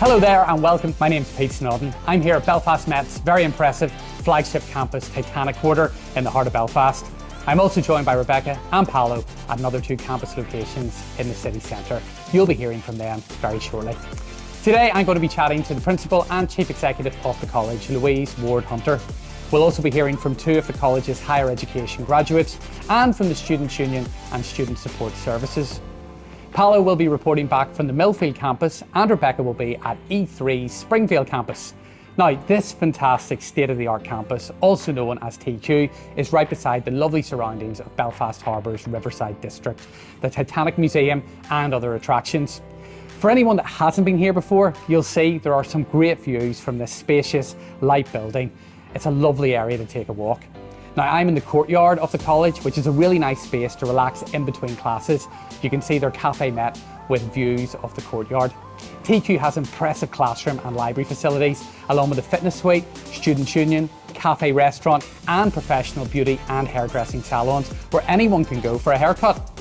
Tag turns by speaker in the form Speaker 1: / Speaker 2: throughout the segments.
Speaker 1: Hello there and welcome. My name's Pete Snodden. I'm here at Belfast Met's very impressive flagship campus, Titanic Quarter, in the heart of Belfast. I'm also joined by Rebecca and Paulo at another two campus locations in the city centre. You'll be hearing from them very shortly. Today I'm going to be chatting to the Principal and Chief Executive of the college, Louise Warde Hunter. We'll also be hearing from two of the college's higher education graduates and from the Students' Union and Student Support Services. Paulo will be reporting back from the Millfield Campus and Rebecca will be at E3's Springfield Campus. Now, this fantastic state-of-the-art campus, also known as TQ, is right beside the lovely surroundings of Belfast Harbour's Riverside District, the Titanic Museum and other attractions. For anyone that hasn't been here before, you'll see there are some great views from this spacious, light building. It's a lovely area to take a walk. Now, I'm in the courtyard of the college, which is a really nice space to relax in between classes. You can see their Cafe Met with views of the courtyard. TQ has impressive classroom and library facilities, along with a fitness suite, Students' Union, cafe restaurant, and professional beauty and hairdressing salons where anyone can go for a haircut.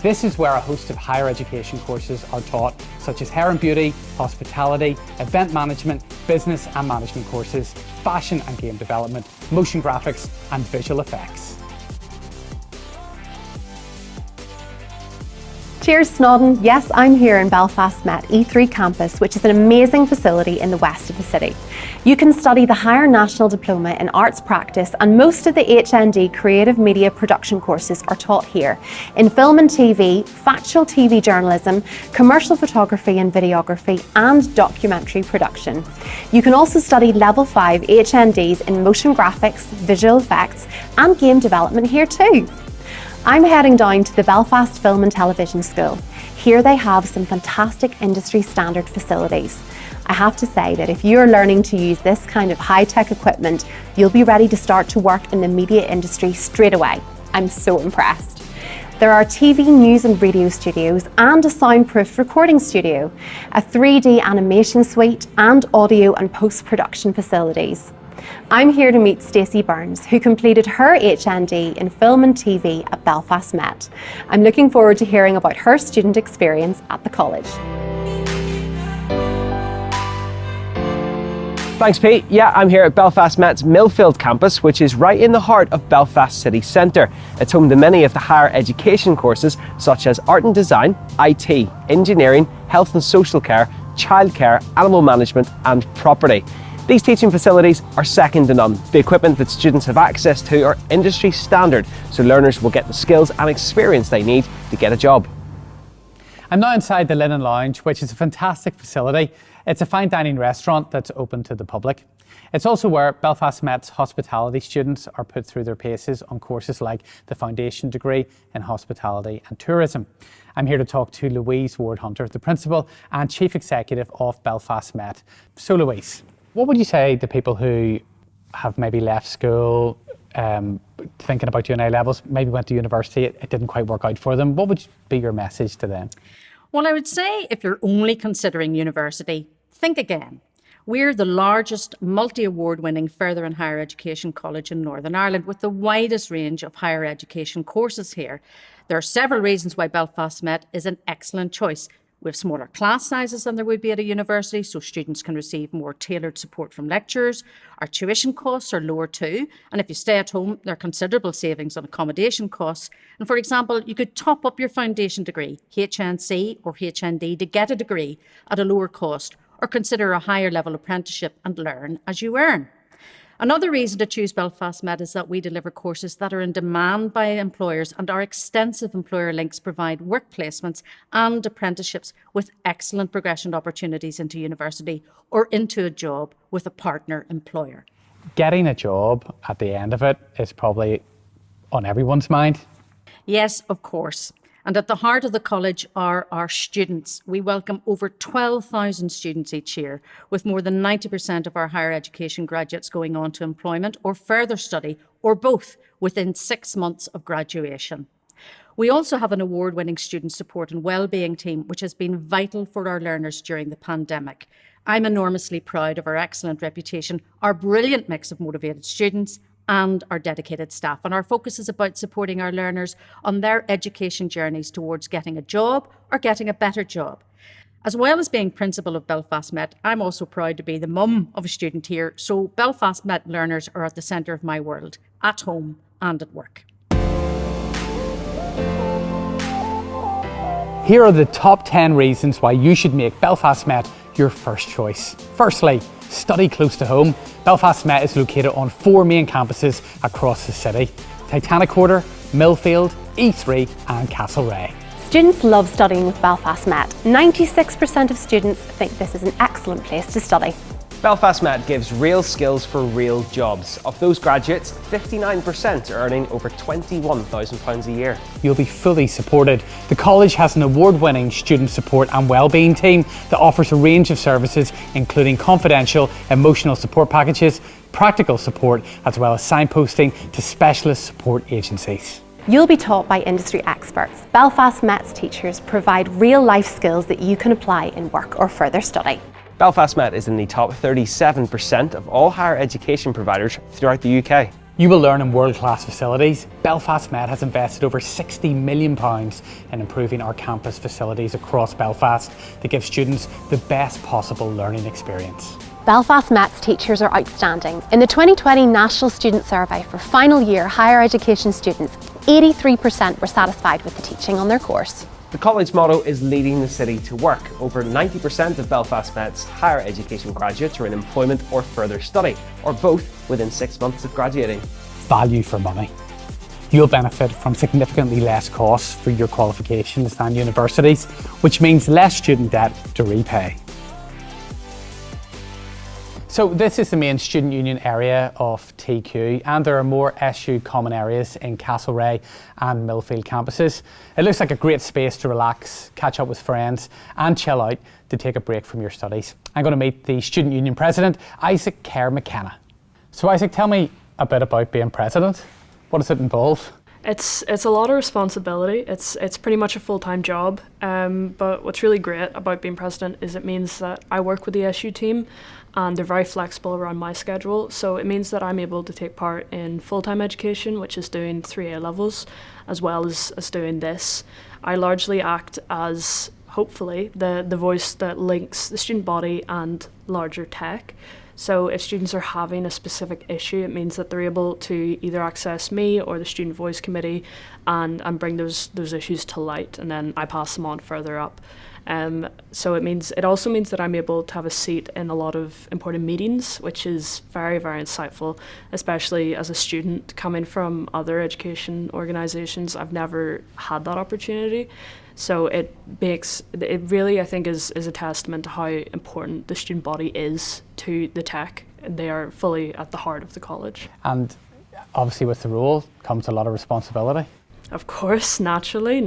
Speaker 1: This is where a host of higher education courses are taught, such as hair and beauty, hospitality, event management, business and management courses, fashion and game development, motion graphics, and visual effects.
Speaker 2: Cheers, Snodden. Yes, I'm here in Belfast Met E3 campus, which is an amazing facility in the west of the city. You can study the Higher National Diploma in Arts Practice, and most of the HND Creative Media Production courses are taught here in film and TV, factual TV journalism, commercial photography and videography, and documentary production. You can also study Level 5 HNDs in motion graphics, visual effects, and game development here too. I'm heading down to the Belfast Film and Television School. Here they have some fantastic industry standard facilities. I have to say that if you're learning to use this kind of high-tech equipment, you'll be ready to start to work in the media industry straight away. I'm so impressed. There are TV, news and radio studios and a soundproof recording studio, a 3D animation suite and audio and post-production facilities. I'm here to meet Stacey Burns, who completed her HND in film and TV at Belfast Met. I'm looking forward to hearing about her student experience at the college.
Speaker 3: Thanks, Pete. Yeah, I'm here at Belfast Met's Millfield Campus, which is right in the heart of Belfast city centre. It's home to many of the higher education courses such as art and design, IT, engineering, health and social care, childcare, animal management and property. These teaching facilities are second to none. The equipment that students have access to are industry standard, so learners will get the skills and experience they need to get a job.
Speaker 1: I'm now inside the Linen Lounge, which is a fantastic facility. It's a fine dining restaurant that's open to the public. It's also where Belfast Met's hospitality students are put through their paces on courses like the Foundation degree in Hospitality and Tourism. I'm here to talk to Louise Warde Hunter, the Principal and Chief Executive of Belfast Met. So Louise, what would you say to people who have maybe left school, thinking about doing A-levels, maybe went to university, it didn't quite work out for them? What would be your message to them?
Speaker 4: Well, I would say if you're only considering university, think again. We're the largest multi-award winning further and higher education college in Northern Ireland with the widest range of higher education courses here. There are several reasons why Belfast Met is an excellent choice. We have smaller class sizes than there would be at a university, so students can receive more tailored support from lecturers. Our tuition costs are lower too, and if you stay at home, there are considerable savings on accommodation costs. And for example, you could top up your foundation degree, HNC or HND, to get a degree at a lower cost, or consider a higher level apprenticeship and learn as you earn. Another reason to choose Belfast Met is that we deliver courses that are in demand by employers, and our extensive employer links provide work placements and apprenticeships with excellent progression opportunities into university or into a job with a partner employer.
Speaker 1: Getting a job at the end of it is probably on everyone's mind.
Speaker 4: Yes, of course. And at the heart of the college are our students. We welcome over 12,000 students each year, with more than 90% of our higher education graduates going on to employment or further study, or both, within 6 months of graduation. We also have an award-winning student support and wellbeing team, which has been vital for our learners during the pandemic. I'm enormously proud of our excellent reputation, our brilliant mix of motivated students, and our dedicated staff. And our focus is about supporting our learners on their education journeys towards getting a job or getting a better job. As well as being principal of Belfast Met, I'm also proud to be the mum of a student here, so Belfast Met learners are at the centre of my world, at home and at work.
Speaker 1: Here are the top 10 reasons why you should make Belfast Met your first choice. Firstly, study close to home. Belfast Met is located on 4 main campuses across the city: Titanic Quarter, Millfield, E3 and Castlereagh.
Speaker 2: Students love studying with Belfast Met. 96% of students think this is an excellent place to study.
Speaker 3: Belfast Met gives real skills for real jobs. Of those graduates, 59% are earning over £21,000 a year.
Speaker 1: You'll be fully supported. The college has an award-winning student support and wellbeing team that offers a range of services, including confidential emotional support packages, practical support, as well as signposting to specialist support agencies.
Speaker 2: You'll be taught by industry experts. Belfast Met's teachers provide real-life skills that you can apply in work or further study.
Speaker 3: Belfast Met is in the top 37% of all higher education providers throughout the UK.
Speaker 1: You will learn in world-class facilities. Belfast Met has invested over £60 million in improving our campus facilities across Belfast to give students the best possible learning experience.
Speaker 2: Belfast Met's teachers are outstanding. In the 2020 National Student Survey for final year higher education students, 83% were satisfied with the teaching on their course.
Speaker 3: The college motto is leading the city to work. Over 90% of Belfast Met's higher education graduates are in employment or further study, or both within 6 months of graduating.
Speaker 1: Value for money. You'll benefit from significantly less costs for your qualifications than universities, which means less student debt to repay. So this is the main student union area of TQ, and there are more SU common areas in Castlereagh and Millfield campuses. It looks like a great space to relax, catch up with friends and chill out to take a break from your studies. I'm going to meet the student union president, Isaac Kerr McKenna. So Isaac, tell me a bit about being president. What does it involve?
Speaker 5: It's a lot of responsibility. It's pretty much a full-time job. But what's really great about being president is it means that I work with the SU team, and they're very flexible around my schedule. So it means that I'm able to take part in full-time education, which is doing 3 A levels, as well as doing this. I largely act as, hopefully, the voice that links the student body and larger tech. So if students are having a specific issue, it means that they're able to either access me or the Student Voice Committee and bring those issues to light, and then I pass them on further up. So it also means that I'm able to have a seat in a lot of important meetings, which is very, very insightful, especially as a student coming from other education organisations. I've never had that opportunity. So it really, I think, is a testament to how important the student body is to the tech. They are fully at the heart of the college.
Speaker 1: And obviously with the role comes a lot of responsibility.
Speaker 5: Of course, naturally.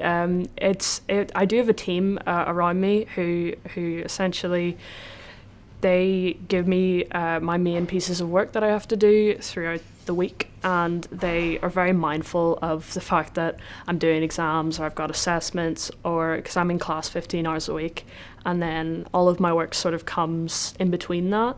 Speaker 5: I do have a team around me who essentially, they give me my main pieces of work that I have to do throughout the week, and they are very mindful of the fact that I'm doing exams or I've got assessments, or because I'm in class 15 hours a week, and then all of my work sort of comes in between that.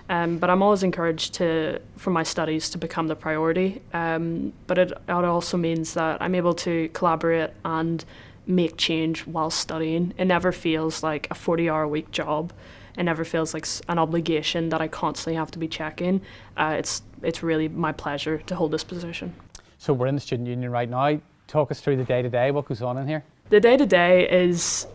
Speaker 5: But I'm always encouraged for my studies to become the priority. But it also means that I'm able to collaborate and make change while studying. It never feels like a 40-hour-a-week job. It never feels like an obligation that I constantly have to be checking. It's really my pleasure to hold this position.
Speaker 1: So we're in the student union right now. Talk us through the day-to-day. What goes on in here?
Speaker 5: The day-to-day is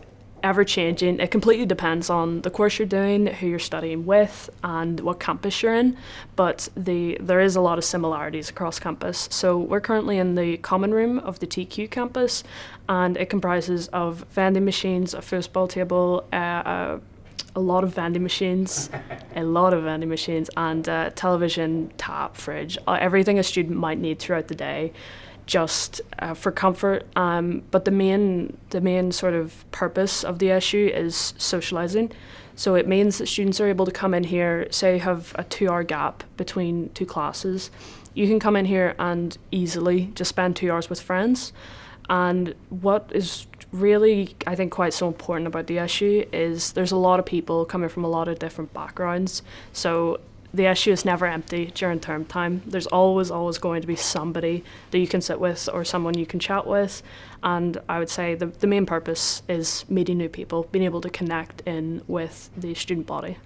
Speaker 5: ever-changing. It completely depends on the course you're doing, who you're studying with, and what campus you're in. But there is a lot of similarities across campus. So we're currently in the common room of the TQ campus, and it comprises of vending machines, a foosball table, a lot of vending machines, and television, tap, fridge, everything a student might need throughout the day, just for comfort. But the main sort of purpose of the SU is socialising. So it means that students are able to come in here, say you have a 2-hour gap between 2 classes. You can come in here and easily just spend 2 hours with friends. And what is really, I think, quite so important about the SU is there's a lot of people coming from a lot of different backgrounds. So the issue is never empty during term time. There's always going to be somebody that you can sit with or someone you can chat with. And I would say the main purpose is meeting new people, being able to connect in with the student body.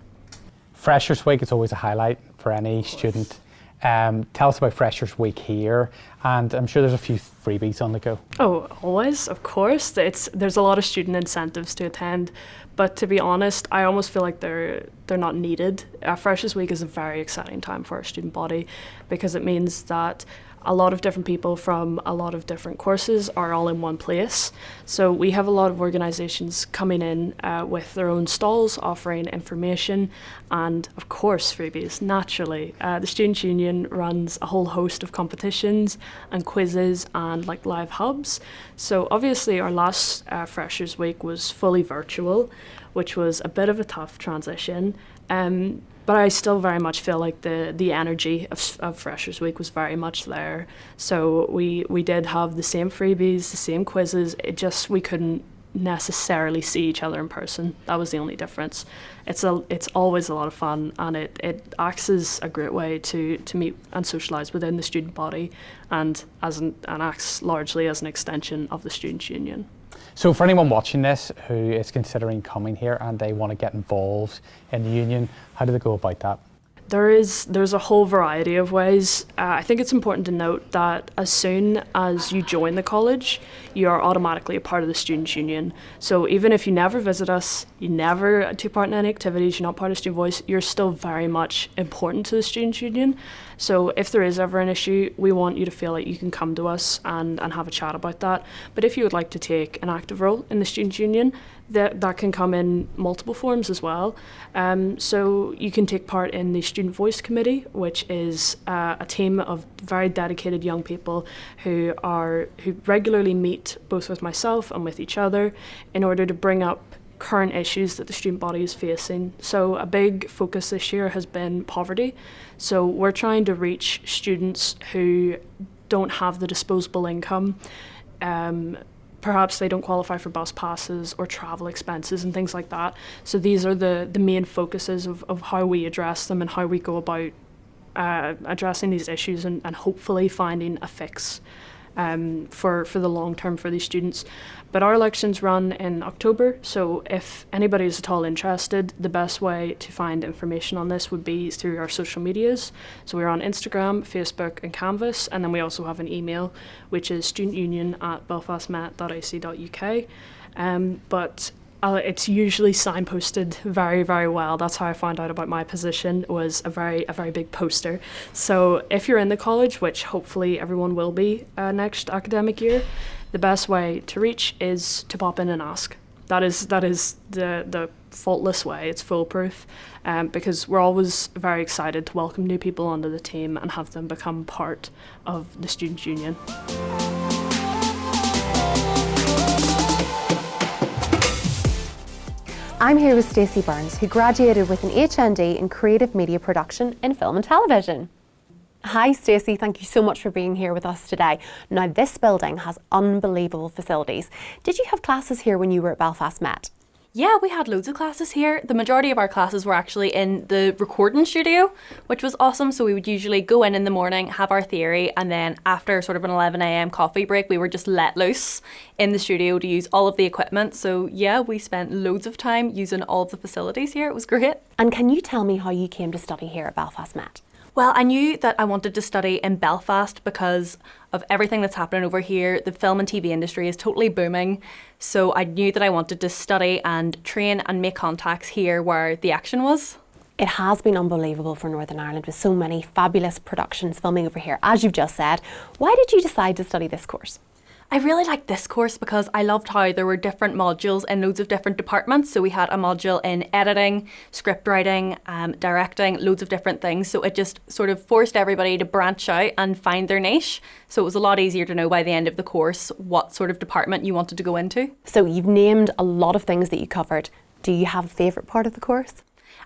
Speaker 1: Freshers Week is always a highlight for any student. Tell us about Freshers Week here, and I'm sure there's a few freebies on the go.
Speaker 5: Oh, always, of course. There's a lot of student incentives to attend, but to be honest, I almost feel like they're not needed. Freshers Week is a very exciting time for our student body because it means that a lot of different people from a lot of different courses are all in one place. So we have a lot of organisations coming in with their own stalls offering information and of course freebies, naturally. The Students' Union runs a whole host of competitions and quizzes and like live hubs. So obviously our last Freshers Week was fully virtual, which was a bit of a tough transition. But I still very much feel like the energy of Freshers Week was very much there. So we did have the same freebies, the same quizzes. We couldn't necessarily see each other in person. That was the only difference. It's always a lot of fun, and it acts as a great way to meet and socialise within the student body, and acts largely as an extension of the Students' Union.
Speaker 1: So for anyone watching this who is considering coming here and they want to get involved in the union, how do they go about that?
Speaker 5: There's a whole variety of ways. I think it's important to note that as soon as you join the college, you are automatically a part of the Students' Union. So even if you never visit us, you never take part in any activities, you're not part of Student Voice, you're still very much important to the Students' Union. So if there is ever an issue, we want you to feel like you can come to us and have a chat about that. But if you would like to take an active role in the Students' Union, that can come in multiple forms as well. So you can take part in the Student Voice Committee, which is a team of very dedicated young people who regularly meet both with myself and with each other in order to bring up current issues that the student body is facing. So a big focus this year has been poverty. So we're trying to reach students who don't have the disposable income. Perhaps they don't qualify for bus passes or travel expenses and things like that. So these are the main focuses of how we address them and how we go about addressing these issues and hopefully finding a fix for the long term for these students. But our elections run in October, so if anybody is at all interested, the best way to find information on this would be through our social medias. So we're on Instagram, Facebook and Canvas, and then we also have an email, which is studentunion@belfastmet.ac.uk. But it's usually signposted very, very well. That's how I found out about my position, was a very big poster. So if you're in the college, which hopefully everyone will be next academic year, the best way to reach is to pop in and ask. That is the faultless way. It's foolproof, because we're always very excited to welcome new people onto the team and have them become part of the Students' Union.
Speaker 2: I'm here with Stacey Burns, who graduated with an HND in Creative Media Production in Film and Television. Hi Stacey, thank you so much for being here with us today. Now this building has unbelievable facilities. Did you have classes here when you were at Belfast Met?
Speaker 6: Yeah, we had loads of classes here. The majority of our classes were actually in the recording studio, which was awesome. So we would usually go in the morning, have our theory, and then after sort of an 11 a.m. coffee break, we were just let loose in the studio to use all of the equipment. So yeah, we spent loads of time using all of the facilities here. It was great.
Speaker 2: And can you tell me how you came to study here at Belfast Met?
Speaker 6: Well, I knew that I wanted to study in Belfast because of everything that's happening over here. The film and TV industry is totally booming. So I knew that I wanted to study and train and make contacts here where the action was.
Speaker 2: It has been unbelievable for Northern Ireland with so many fabulous productions filming over here, as you've just said. Why did you decide to study this course?
Speaker 6: I really liked this course because I loved how there were different modules in loads of different departments. So we had a module in editing, script writing, directing, loads of different things. So it just sort of forced everybody to branch out and find their niche. So it was a lot easier to know by the end of the course what sort of department you wanted to go into.
Speaker 2: So you've named a lot of things that you covered. Do you have a favourite part of the course?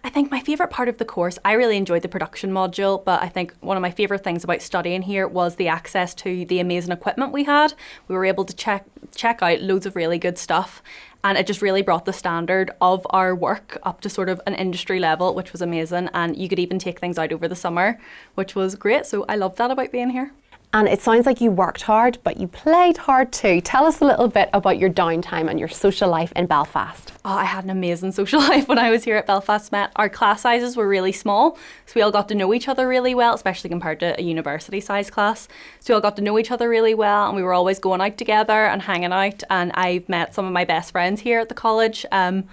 Speaker 6: I think my favourite part of the course, I really enjoyed the production module, but I think one of my favourite things about studying here was the access to the amazing equipment we had. We were able to check out loads of really good stuff, and it just really brought the standard of our work up to sort of an industry level, which was amazing. And you could even take things out over the summer, which was great. So I loved that about being here.
Speaker 2: And it sounds like you worked hard, but you played hard too. Tell us a little bit about your downtime and your social life in Belfast.
Speaker 6: Oh, I had an amazing social life when I was here at Belfast Met. Our class sizes were really small, so we all got to know each other really well, especially compared to a university size class. So we all got to know each other really well, and we were always going out together and hanging out. And I've met some of my best friends here at the college, and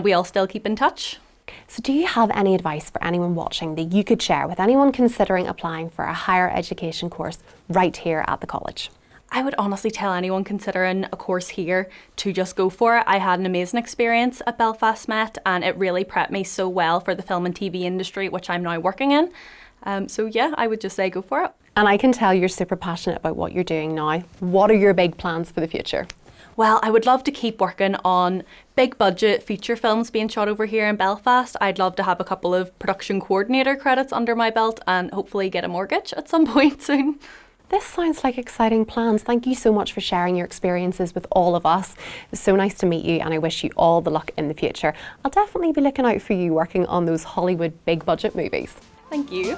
Speaker 6: we all still keep in touch.
Speaker 2: So do you have any advice for anyone watching that you could share with anyone considering applying for a higher education course right here at the college?
Speaker 6: I would honestly tell anyone considering a course here to just go for it. I had an amazing experience at Belfast Met, and it really prepped me so well for the film and TV industry, which I'm now working in. So yeah, I would just say go for it.
Speaker 2: And I can tell you're super passionate about what you're doing now. What are your big plans for the future?
Speaker 6: Well, I would love to keep working on big budget feature films being shot over here in Belfast. I'd love to have a couple of production coordinator credits under my belt and hopefully get a mortgage at some point soon.
Speaker 2: This sounds like exciting plans. Thank you so much for sharing your experiences with all of us. It was so nice to meet you, and I wish you all the luck in the future. I'll definitely be looking out for you working on those Hollywood big budget movies.
Speaker 6: Thank you.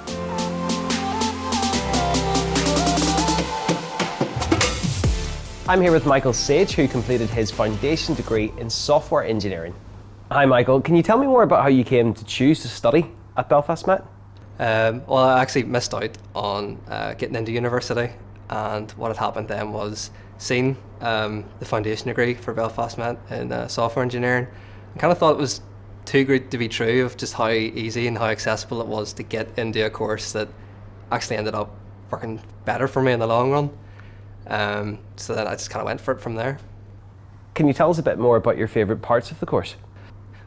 Speaker 3: I'm here with Michael Sage, who completed his foundation degree in software engineering. Hi Michael, can you tell me more about how you came to choose to study at Belfast Met?
Speaker 7: Well, I actually missed out on getting into university, and what had happened then was seeing the foundation degree for Belfast Met in software engineering. I kind of thought it was too good to be true of just how easy and how accessible it was to get into a course that actually ended up working better for me in the long run. So then I just kind of went for it from there.
Speaker 3: Can you tell us a bit more about your favourite parts of the course?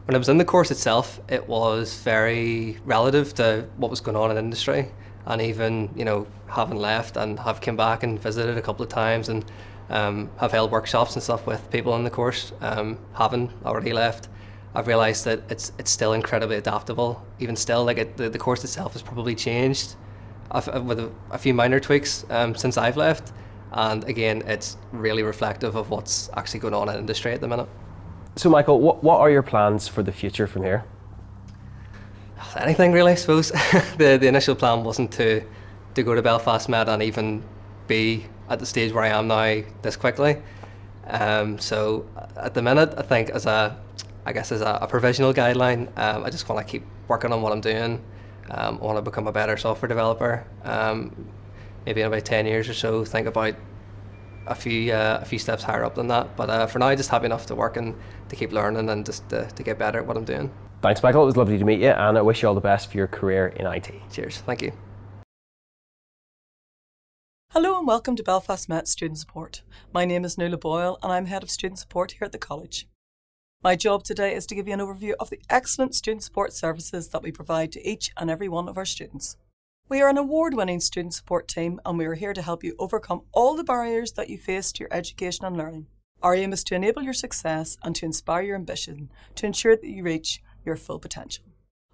Speaker 7: When I was in the course itself, it was very relative to what was going on in industry, and even, you know, having left and have come back and visited a couple of times and have held workshops and stuff with people in the course, having already left, I've realised that it's still incredibly adaptable. Even still, like the course itself has probably changed with a few minor tweaks since I've left. And again, it's really reflective of what's actually going on in industry at the minute.
Speaker 3: So Michael, what are your plans for the future from here?
Speaker 7: Anything really, I suppose. The initial plan wasn't to go to Belfast Met and even be at the stage where I am now this quickly. So at the minute, I think as a provisional guideline, I just want to keep working on what I'm doing. I want to become a better software developer. Maybe in about 10 years or so, think about a few steps higher up than that. But for now, just happy enough to work and to keep learning and just to get better at what I'm doing.
Speaker 3: Thanks Michael, it was lovely to meet you, and I wish you all the best for your career in IT.
Speaker 7: Cheers, thank you.
Speaker 8: Hello and welcome to Belfast Met Student Support. My name is Nuala Boyle and I'm Head of Student Support here at the college. My job today is to give you an overview of the excellent student support services that we provide to each and every one of our students. We are an award-winning student support team, and we are here to help you overcome all the barriers that you face to your education and learning. Our aim is to enable your success and to inspire your ambition to ensure that you reach your full potential.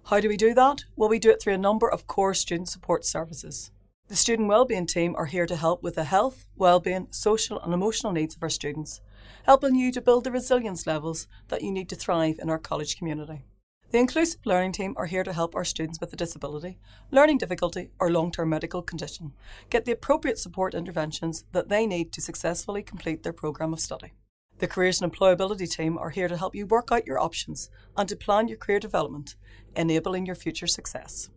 Speaker 8: How do we do that? Well, we do it through a number of core student support services. The Student Wellbeing team are here to help with the health, wellbeing, social and emotional needs of our students, helping you to build the resilience levels that you need to thrive in our college community. The Inclusive Learning team are here to help our students with a disability, learning difficulty or long-term medical condition get the appropriate support interventions that they need to successfully complete their programme of study. The Careers and Employability team are here to help you work out your options and to plan your career development, enabling your future success.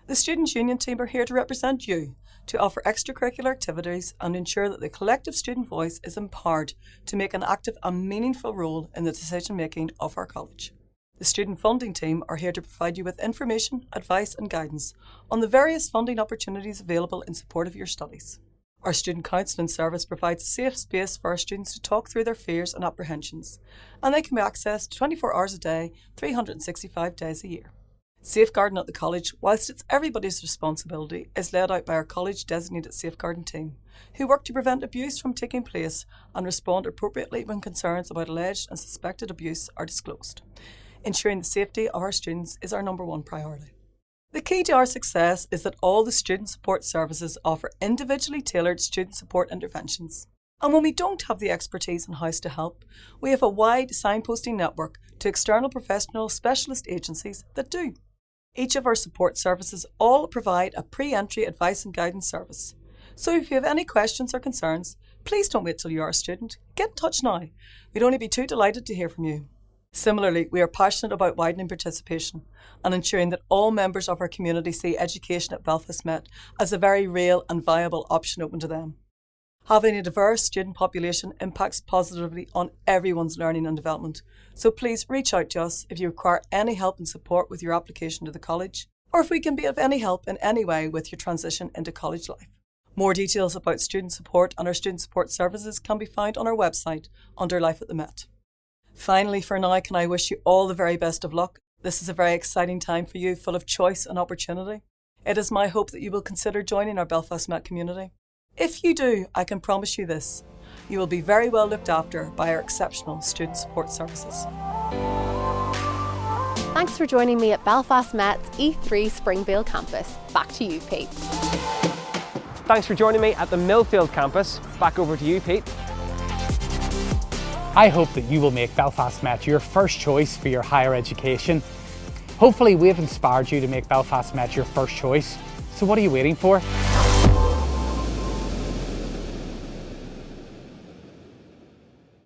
Speaker 8: The Students' Union team are here to represent you, to offer extracurricular activities and ensure that the collective student voice is empowered to make an active and meaningful role in the decision-making of our college. The Student Funding team are here to provide you with information, advice and guidance on the various funding opportunities available in support of your studies. Our Student Counselling service provides a safe space for our students to talk through their fears and apprehensions, and they can be accessed 24 hours a day, 365 days a year. Safeguarding at the college, whilst it's everybody's responsibility, is led out by our college designated safeguarding team, who work to prevent abuse from taking place and respond appropriately when concerns about alleged and suspected abuse are disclosed. Ensuring the safety of our students is our #1 priority. The key to our success is that all the student support services offer individually tailored student support interventions. And when we don't have the expertise in-house to help, we have a wide signposting network to external professional specialist agencies that do. Each of our support services all provide a pre-entry advice and guidance service. So if you have any questions or concerns, please don't wait till you are a student. Get in touch now. We'd only be too delighted to hear from you. Similarly, we are passionate about widening participation and ensuring that all members of our community see education at Belfast Met as a very real and viable option open to them. Having a diverse student population impacts positively on everyone's learning and development, so please reach out to us if you require any help and support with your application to the college, or if we can be of any help in any way with your transition into college life. More details about student support and our student support services can be found on our website under Life at the Met. Finally, for now, can I wish you all the very best of luck. This is a very exciting time for you, full of choice and opportunity. It is my hope that you will consider joining our Belfast Met community. If you do, I can promise you this: you will be very well looked after by our exceptional student support services.
Speaker 2: Thanks for joining me at Belfast Met's E3 Springvale campus. Back to you, Pete.
Speaker 3: Thanks for joining me at the Millfield Campus. Back over to you, Pete.
Speaker 1: I hope that you will make Belfast Met your first choice for your higher education. Hopefully we have inspired you to make Belfast Met your first choice. So what are you waiting for?